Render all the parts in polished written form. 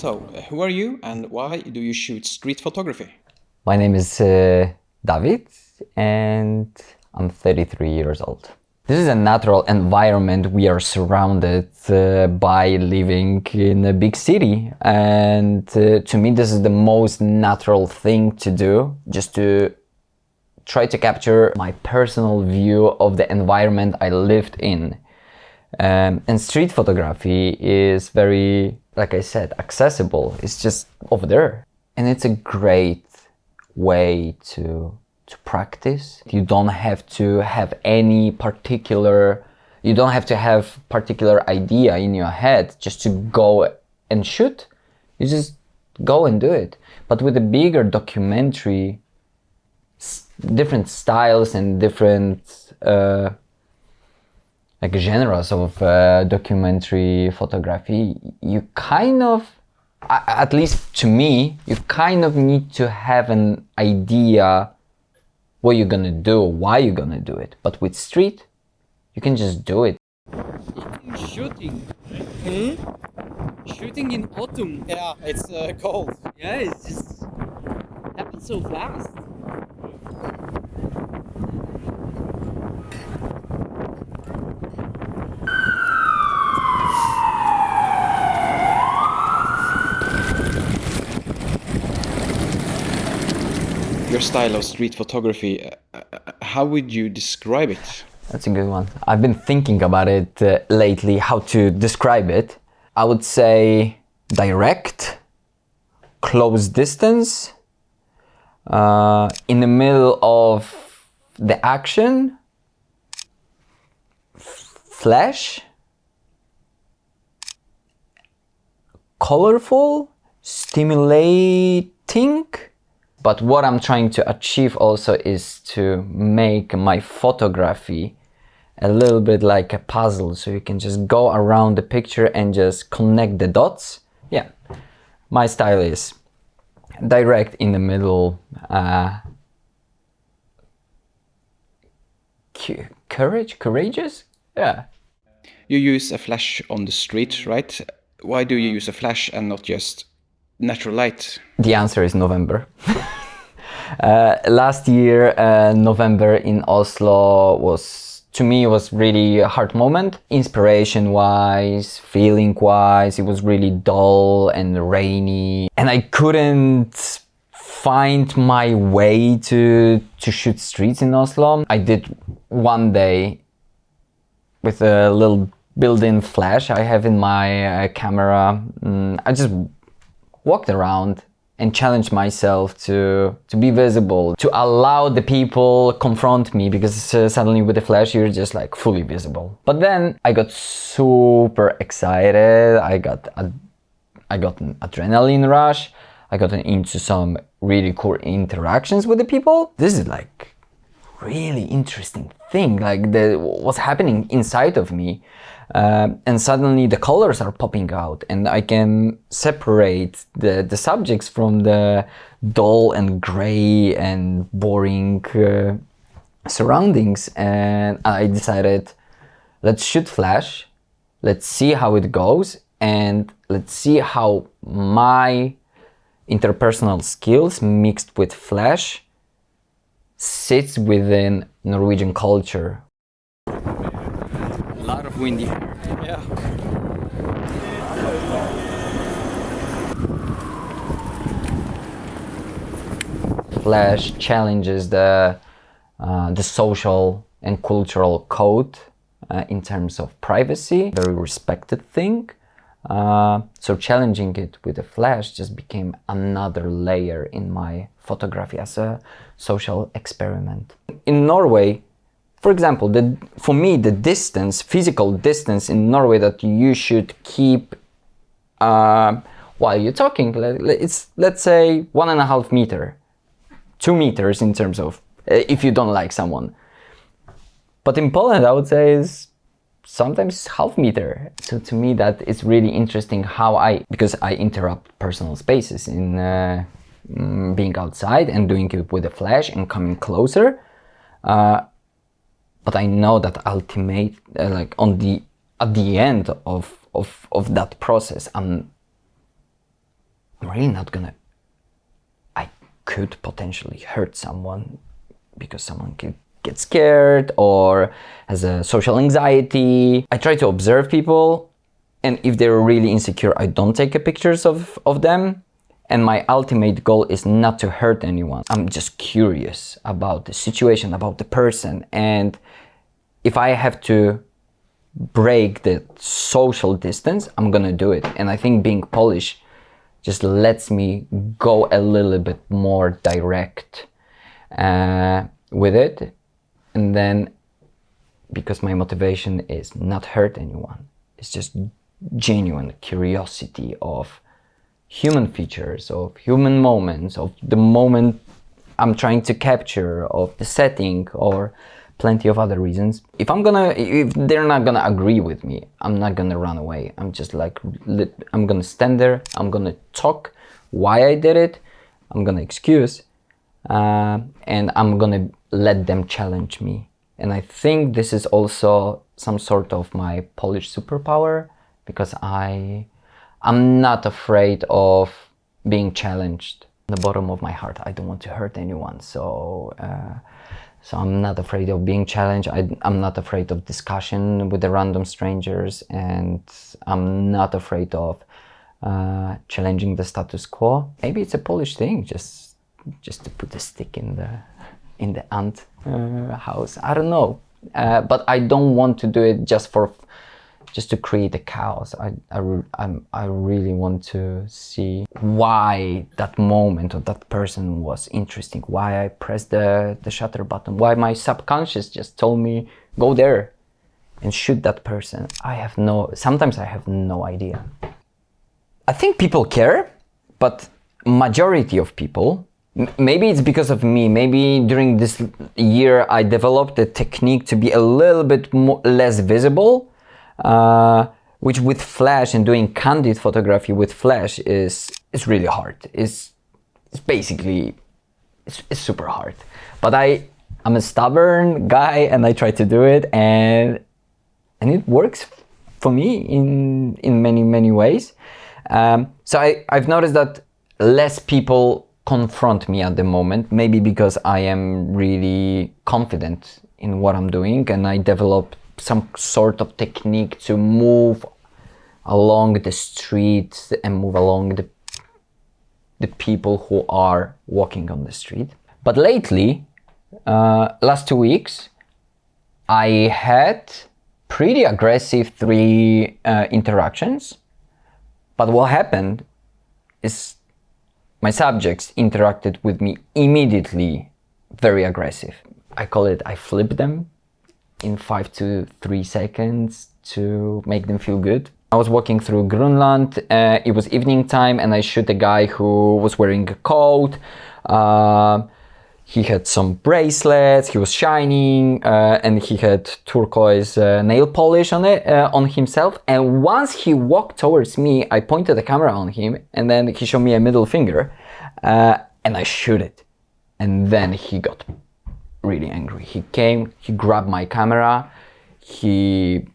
Who are you and why do you shoot street photography? My name is David and I'm 33 years old. This is a natural environment we are surrounded by living in a big city, and to me this is the most natural thing to do, just to try to capture my personal view of the environment I lived in. And street photography is very, like I said, accessible. It's just over there. And it's a great way to practice. You don't have to have any particular, you don't have to have particular idea in your head just to go and shoot. You just go and do it. But with a bigger documentary, different styles and different like genres of documentary photography, you kind of, at least to me, you kind of need to have an idea what you're gonna do, why you're gonna do it. But with street, you can just do it. Shooting. Shooting in autumn. Yeah, it's cold. Yeah, it's just happens so fast. Your style of street photography, how would you describe it? That's a good one. I've been thinking about it lately, how to describe it. I would say direct, close distance, in the middle of the action, flash, colorful, stimulating. But what I'm trying to achieve also is to make my photography a little bit like a puzzle, so you can just go around the picture and just connect the dots. Yeah, my style is direct, in the middle, courageous? Yeah. You use a flash on the street, right? Why do you use a flash and not just natural light? The answer is November. Last year, November in Oslo was, to me, was really a hard moment. Inspiration-wise, feeling-wise, it was really dull and rainy. And I couldn't find my way to shoot streets in Oslo. I did one day with a little built-in flash I have in my camera. I just walked around and challenged myself to be visible, to allow the people confront me, because suddenly with the flash you're just like fully visible. But then I got super excited. I got an adrenaline rush. I got into some really cool interactions with the people. This is like really interesting thing, like what's happening inside of me. And suddenly the colors are popping out and I can separate the subjects from the dull and gray and boring surroundings. And I decided, let's shoot flash, let's see how it goes, and let's see how my interpersonal skills mixed with flash sits within Norwegian culture. A lot of windy. Yeah. Flash challenges the social and cultural code in terms of privacy, very respected thing. So challenging it with a flash just became another layer in my photography as a social experiment. In Norway, for example, for me, the distance, physical distance in Norway that you should keep while you're talking, it's, let's say, 1.5 meters, 2 meters in terms of if you don't like someone. But in Poland, I would say is sometimes half meter. So to me, that is really interesting how because I interrupt personal spaces in being outside and doing it with a flash and coming closer. But I know that ultimate, like at the end of that process, I'm really not gonna, I could potentially hurt someone because someone could get scared or has a social anxiety. I try to observe people, and if they're really insecure, I don't take pictures of them. And my ultimate goal is not to hurt anyone. I'm just curious about the situation, about the person. And if I have to break the social distance, I'm gonna do it. And I think being Polish just lets me go a little bit more direct with it. And then, because my motivation is not hurt anyone, it's just genuine curiosity of human features, of human moments, of the moment I'm trying to capture, of the setting, or plenty of other reasons. If they're not gonna agree with me, I'm not gonna run away. I'm just like, I'm gonna stand there, I'm gonna talk why I did it, I'm gonna excuse, and I'm gonna let them challenge me. And I think this is also some sort of my Polish superpower, because I'm not afraid of being challenged. In the bottom of my heart, I don't want to hurt anyone, so I'm not afraid of being challenged. I'm not afraid of discussion with the random strangers, and I'm not afraid of challenging the status quo. Maybe it's a Polish thing, just to put a stick in the ant house. I don't know, but I don't want to do it just to create a chaos. I really want to see why that moment or that person was interesting, why I pressed the shutter button, why my subconscious just told me, go there and shoot that person. Sometimes I have no idea. I think people care, but majority of people, maybe it's because of me, maybe during this year I developed a technique to be a little bit less visible, which with flash and doing candid photography with flash is really hard. It's super hard. But I'm a stubborn guy, and I try to do it, and it works for me in many ways. So I've noticed that less people confront me at the moment, maybe because I am really confident in what I'm doing, and I developed some sort of technique to move along the street and move along the people who are walking on the street. But lately, last 2 weeks, I had pretty aggressive 3 interactions. But what happened is my subjects interacted with me immediately very aggressive. I flipped them in 5 to 3 seconds to make them feel good. I was walking through Greenland, it was evening time, and I shot a guy who was wearing a coat. He had some bracelets, he was shining, and he had turquoise nail polish on himself. And once he walked towards me, I pointed the camera on him, and then he showed me a middle finger, and I shoot it. And then he got really angry. He came, he grabbed my camera, he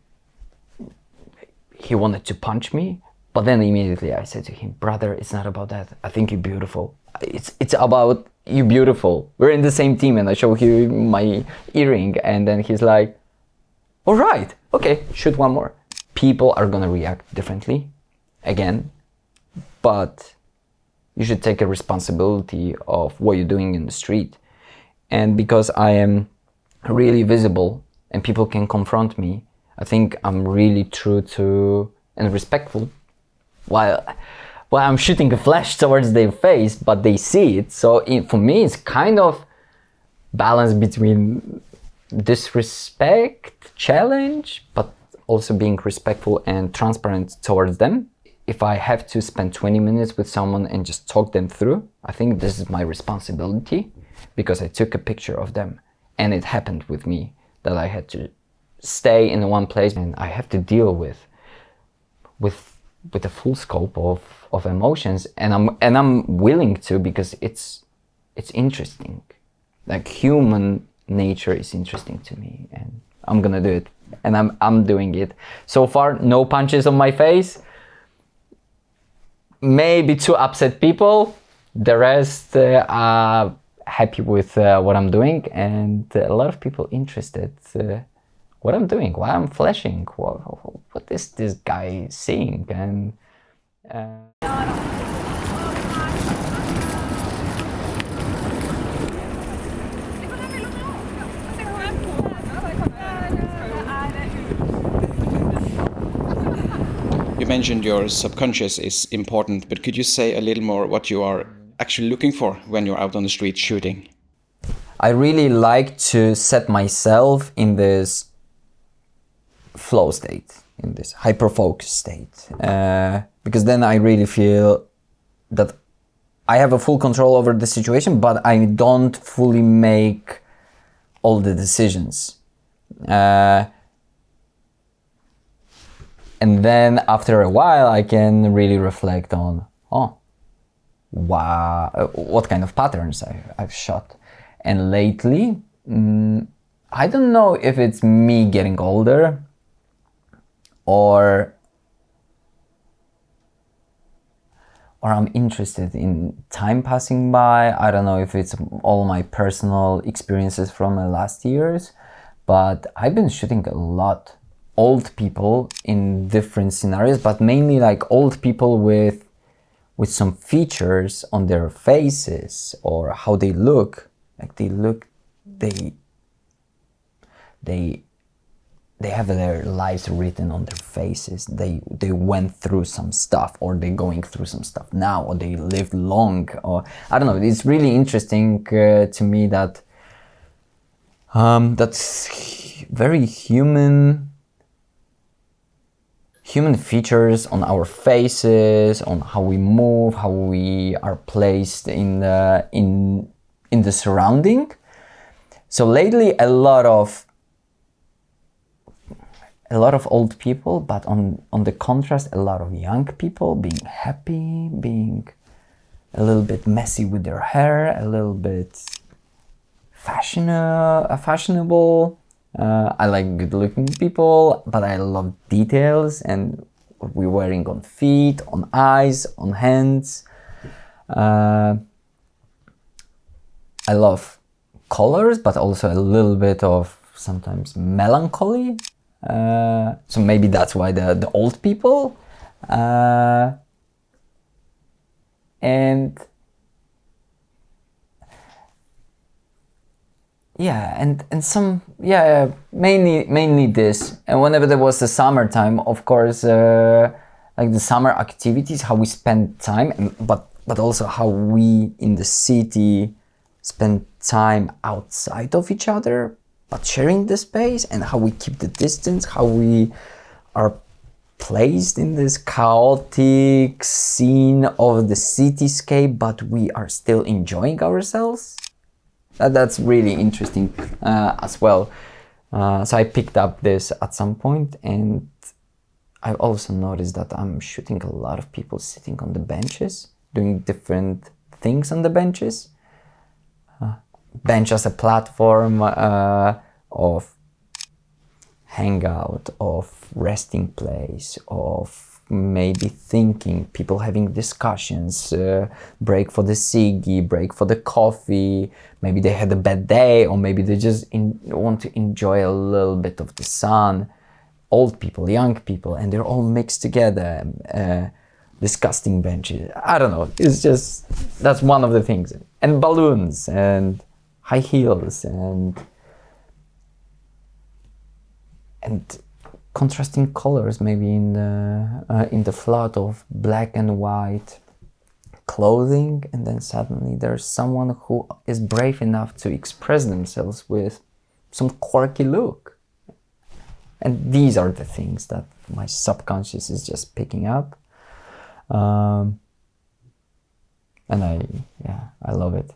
wanted to punch me, but then immediately I said to him, brother, it's not about that. I think you're beautiful. It's about you beautiful. We're in the same team. And I show him my earring, and then he's like, all right, okay, shoot one more. People are gonna react differently again, but you should take a responsibility of what you're doing in the street. And because I am really visible and people can confront me, I think I'm really true to and respectful while I'm shooting a flash towards their face, but they see it. So for me, it's kind of balance between disrespect, challenge, but also being respectful and transparent towards them. If I have to spend 20 minutes with someone and just talk them through, I think this is my responsibility, because I took a picture of them and it happened with me that I had to stay in one place, and I have to deal with the full scope of emotions, and I'm willing to, because it's interesting. Like, human nature is interesting to me, and I'm gonna do it, and I'm doing it. So far, no punches on my face. maybe two upset people. The rest are happy with what I'm doing, and a lot of people interested what I'm doing, why I'm flashing, what is this guy seeing, and You mentioned your subconscious is important, but could you say a little more what you are actually looking for when you're out on the street shooting? I really like to set myself in this flow state, in this hyper-focus state, because then I really feel that I have a full control over the situation, but I don't fully make all the decisions. And then after a while, I can really reflect on, wow, what kind of patterns I've shot. And lately, I don't know if it's me getting older or I'm interested in time passing by. I don't know if it's all my personal experiences from the last years, but I've been shooting a lot old people in different scenarios, but mainly like old people with some features on their faces or how they look. Like they have their lives written on their faces. They went through some stuff, or they're going through some stuff now, or they lived long, or I don't know. It's really interesting to me that that's very human features on our faces, on how we move, how we are placed in the surrounding. So lately, a lot of old people, but on the contrast, a lot of young people being happy, being a little bit messy with their hair, a little bit fashionable. I like good-looking people, but I love details and what we're wearing on feet, on eyes, on hands. I love colors, but also a little bit of sometimes melancholy. So maybe that's why the old people. And some mainly this. And whenever there was the summertime, of course, like the summer activities, how we spend time, but also how we in the city spend time outside of each other, but sharing the space, and how we keep the distance, how we are placed in this chaotic scene of the cityscape, but we are still enjoying ourselves. That's really interesting as well. So I picked up this at some point, and I also noticed that I'm shooting a lot of people sitting on the benches, doing different things on the benches. Bench as a platform of hangout, of resting place, of maybe thinking, people having discussions, break for the ciggy, break for the coffee. Maybe they had a bad day, or maybe they just want to enjoy a little bit of the sun. Old people, young people, and they're all mixed together. Disgusting benches. I don't know. It's just, that's one of the things. And balloons and high heels and contrasting colors, maybe in the flood of black and white clothing, and then suddenly there's someone who is brave enough to express themselves with some quirky look. And these are the things that my subconscious is just picking up. And I love it.